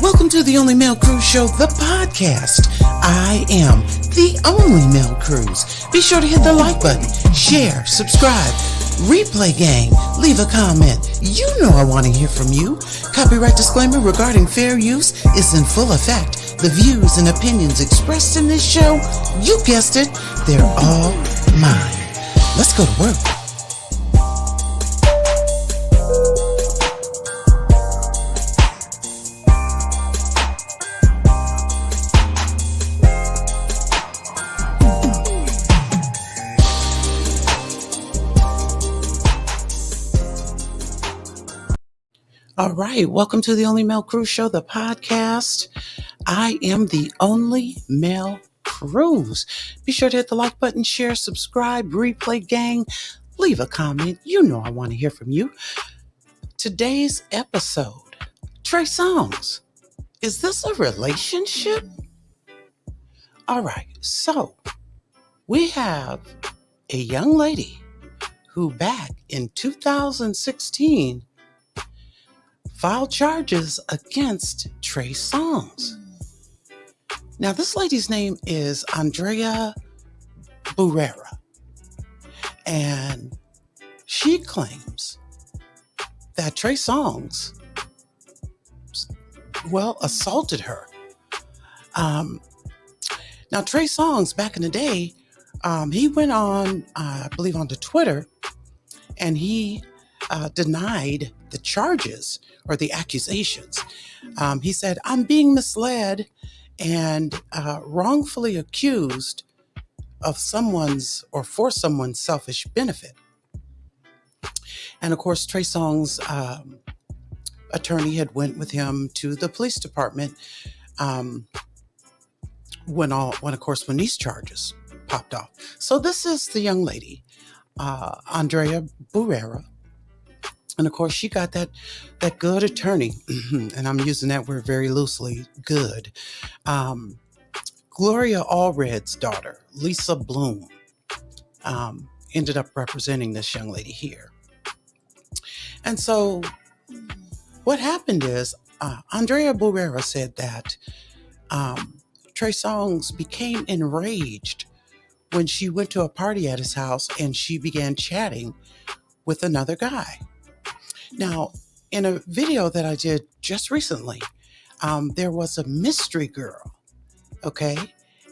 Welcome to the Only Male Cruise Show, the podcast. I am the only Male Cruise. Be sure to hit the like button, share, subscribe, replay gang, leave a comment. You know I want to hear from you. Copyright disclaimer regarding fair use is in full effect. The views and opinions expressed in this show, you guessed it, they're all mine. Let's go to work. All right, welcome to the Only Male Cruise Show, the podcast. I am the only male cruise. Be sure to hit the like button, share, subscribe, replay gang, leave a comment. You know I want to hear from you. Today's episode, Trey Songz. Is this a relationship? All right, so we have a young lady who back in 2016 filed charges against Trey Songz. Now, this lady's name is Andrea Barrera, and she claims that Trey Songz, assaulted her. Now, Trey Songz, back in the day, he went on, I believe, onto Twitter, and he denied the charges or the accusations. He said, I'm being misled and wrongfully accused of for someone's selfish benefit. And of course, Trey Songz' attorney had went with him to the police department when these charges popped off. So this is the young lady, Andrea Barrera. And of course, she got that good attorney, and I'm using that word very loosely, good. Gloria Allred's daughter, Lisa Bloom, ended up representing this young lady here. And so what happened is Andrea Barrera said that Trey Songz became enraged when she went to a party at his house and she began chatting with another guy. Now, in a video that I did just recently, there was a mystery girl, okay?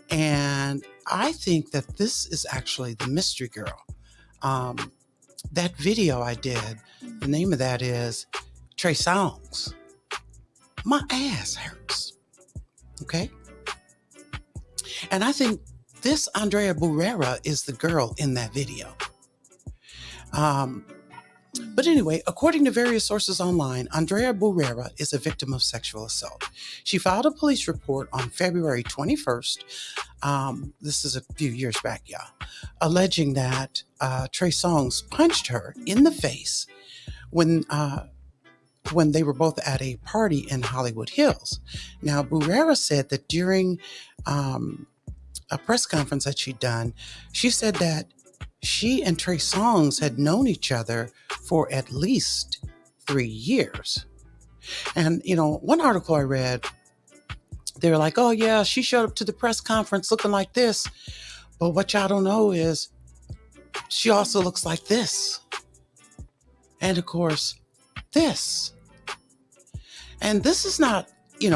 And I think that this is actually the mystery girl. That video I did, the name of that is Trey Songz. My ass hurts, okay? And I think this Andrea Barrera is the girl in that video. But anyway, according to various sources online, Andrea Barrera is a victim of sexual assault. She filed a police report on February 21st. This is a few years back, y'all, alleging that Trey Songz punched her in the face when they were both at a party in Hollywood Hills. Now, Barrera said that during a press conference that she'd done, she said that she and Trey Songz had known each other for at least 3 years. And, one article I read, they were like, oh yeah, she showed up to the press conference looking like this. But what y'all don't know is she also looks like this. And of course, this. And this is not, in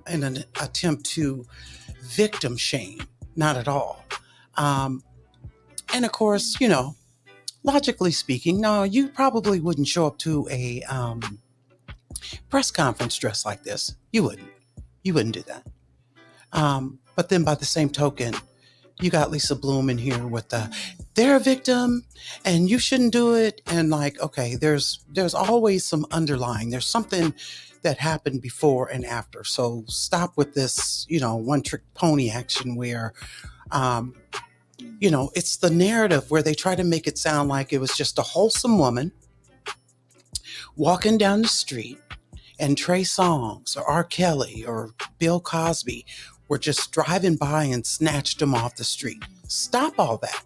an attempt to victim shame, not at all. And of course, logically speaking, no, you probably wouldn't show up to a press conference dressed like this. You wouldn't do that. But then by the same token, you got Lisa Bloom in here with they're a victim and you shouldn't do it. And okay, there's always some underlying, there's something that happened before and after. So stop with this, one trick pony action where, it's the narrative where they try to make it sound like it was just a wholesome woman walking down the street and Trey Songz or R. Kelly or Bill Cosby were just driving by and snatched him off the street. Stop all that.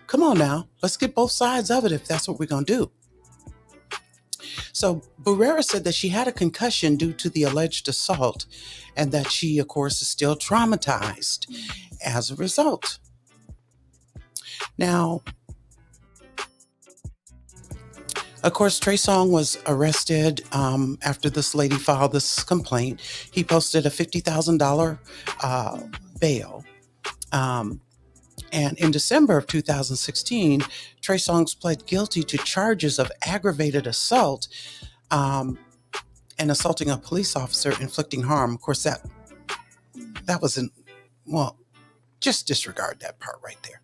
Come on now. Let's get both sides of it if that's what we're going to do. So Barrera said that she had a concussion due to the alleged assault and that she, of course, is still traumatized as a result. Now, of course, Trey Songz was arrested after this lady filed this complaint. He posted a $50,000 bail. And in December of 2016, Trey Songz pled guilty to charges of aggravated assault and assaulting a police officer, inflicting harm. Of course, that wasn't, well, just disregard that part right there.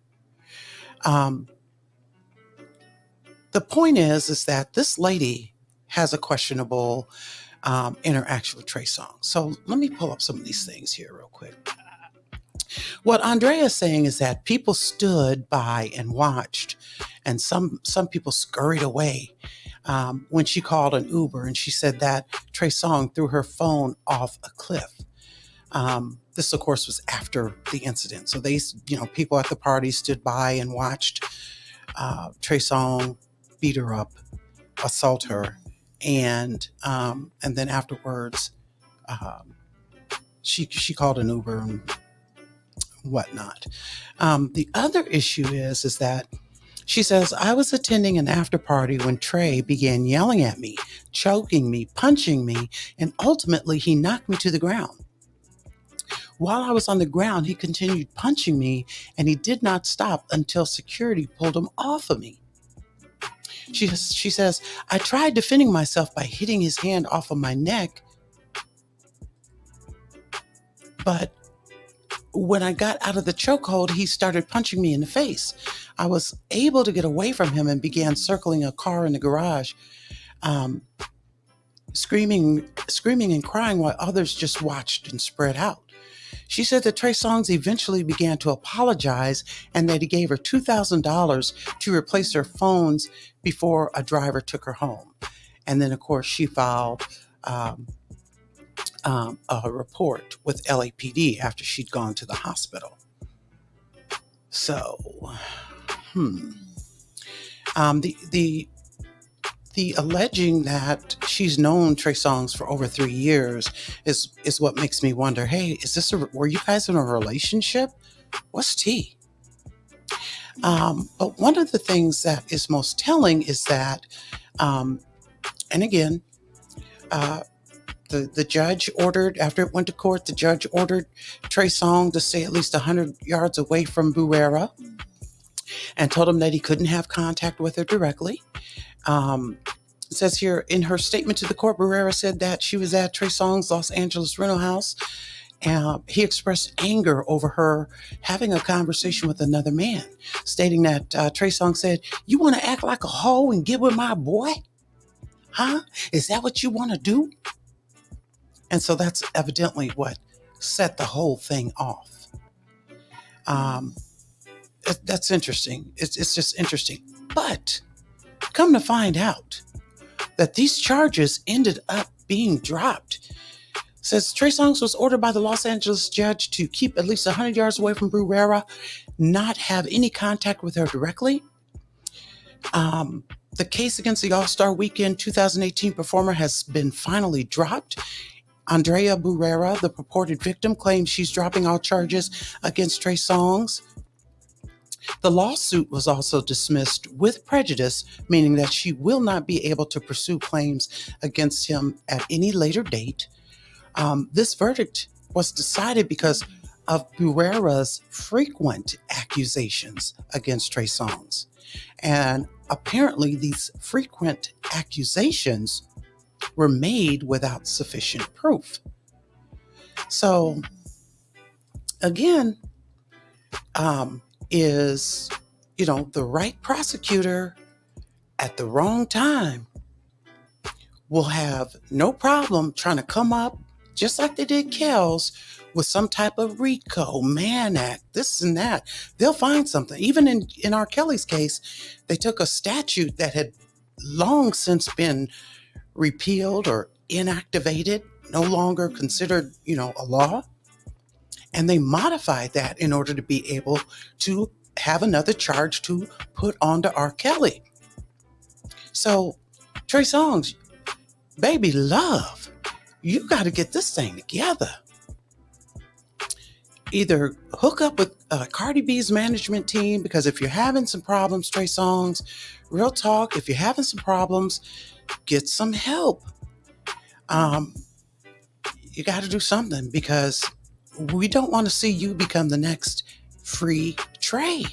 The point is that this lady has a questionable interaction with Trey Songz. So let me pull up some of these things here real quick. What Andrea is saying is that people stood by and watched, and some people scurried away when she called an Uber, and she said that Trey Songz threw her phone off a cliff. This, of course, was after the incident. So people at the party stood by and watched Trey Songz beat her up, assault her, and then afterwards, she called an Uber and whatnot. The other issue is that she says, I was attending an after party when Trey began yelling at me, choking me, punching me, and ultimately he knocked me to the ground. While I was on the ground, he continued punching me, and he did not stop until security pulled him off of me. She says, I tried defending myself by hitting his hand off of my neck, but when I got out of the chokehold, he started punching me in the face. I was able to get away from him and began circling a car in the garage, screaming and crying while others just watched and spread out. She said that Trey Songz eventually began to apologize and that he gave her $2,000 to replace her phones before a driver took her home. And then, of course, she filed a report with LAPD after she'd gone to the hospital. So, the alleging that she's known Trey Songz for over 3 years is what makes me wonder, hey, were you guys in a relationship? What's tea? But one of the things that is most telling is that, and again, the judge ordered, after it went to court, the judge ordered Trey Songz to stay at least 100 yards away from Barrera and told him that he couldn't have contact with her directly. It says here in her statement to the court, Barrera said that she was at Trey Songz' Los Angeles rental house. He expressed anger over her having a conversation with another man, stating that Trey Songz said, you want to act like a hoe and get with my boy? Huh? Is that what you want to do? And so that's evidently what set the whole thing off. That's interesting. It's just interesting. But come to find out that these charges ended up being dropped. Says Trey Songz was ordered by the Los Angeles judge to keep at least 100 yards away from Barrera, not have any contact with her directly. The case against the All-Star Weekend 2018 performer has been finally dropped. Andrea Barrera, the purported victim, claims she's dropping all charges against Trey Songz. The lawsuit was also dismissed with prejudice, meaning that she will not be able to pursue claims against him at any later date. This verdict was decided because of Barrera's frequent accusations against Trey Songz. And apparently these frequent accusations were made without sufficient proof. So, again, is, the right prosecutor at the wrong time will have no problem trying to come up, just like they did Kells, with some type of RICO, Mann Act, this and that. They'll find something. Even in R. Kelly's case, they took a statute that had long since been repealed or inactivated, no longer considered, a law. And they modified that in order to be able to have another charge to put onto R. Kelly. So Trey Songz, baby love, you got to get this thing together. Either hook up with Cardi B's management team, because if you're having some problems, Trey Songz, real talk, if you're having some problems, get some help. You got to do something, because we don't want to see you become the next free Trey.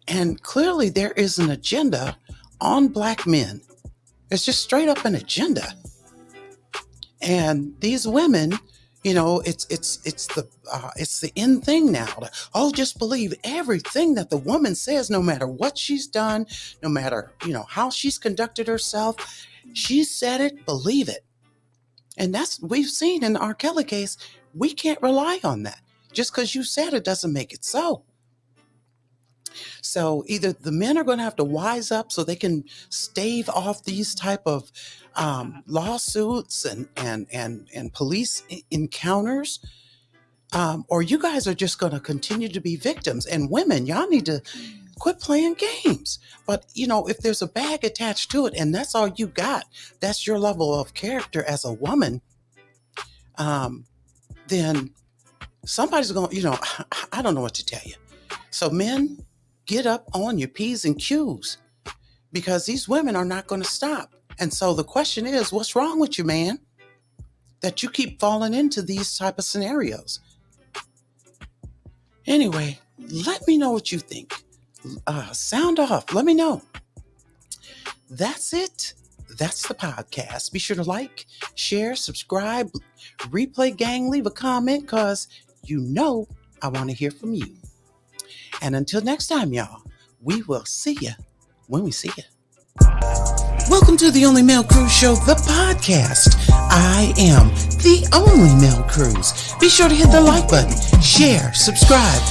And clearly there is an agenda on Black men. It's just straight up an agenda. And these women, it's the in thing now. Just believe everything that the woman says, no matter what she's done, no matter, how she's conducted herself. She said it, believe it. And we've seen in the R. Kelly case, we can't rely on that. Just because you said it doesn't make it so. So either the men are going to have to wise up so they can stave off these type of lawsuits and police encounters, or you guys are just going to continue to be victims. And women, y'all need to quit playing games. But, if there's a bag attached to it and that's all you got, that's your level of character as a woman, then somebody's going to, I don't know what to tell you. So men, get up on your P's and Q's, because these women are not going to stop. And so the question is, what's wrong with you, man, that you keep falling into these type of scenarios? Anyway, let me know what you think. Sound off. Let me know. That's it. That's the podcast. Be sure to like, share, subscribe, replay gang, leave a comment, because I want to hear from you. And until next time, y'all, we will see you when we see you. Welcome to the Only Male Cruise Show, the podcast. I am the only Male Cruise. Be sure to hit the like button, share, subscribe,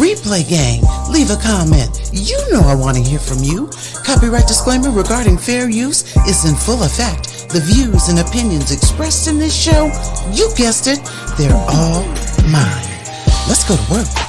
replay gang, leave a comment. I want to hear from you. Copyright disclaimer regarding fair use is in full effect. The views and opinions expressed in this show, you guessed it, they're all mine. Let's go to work.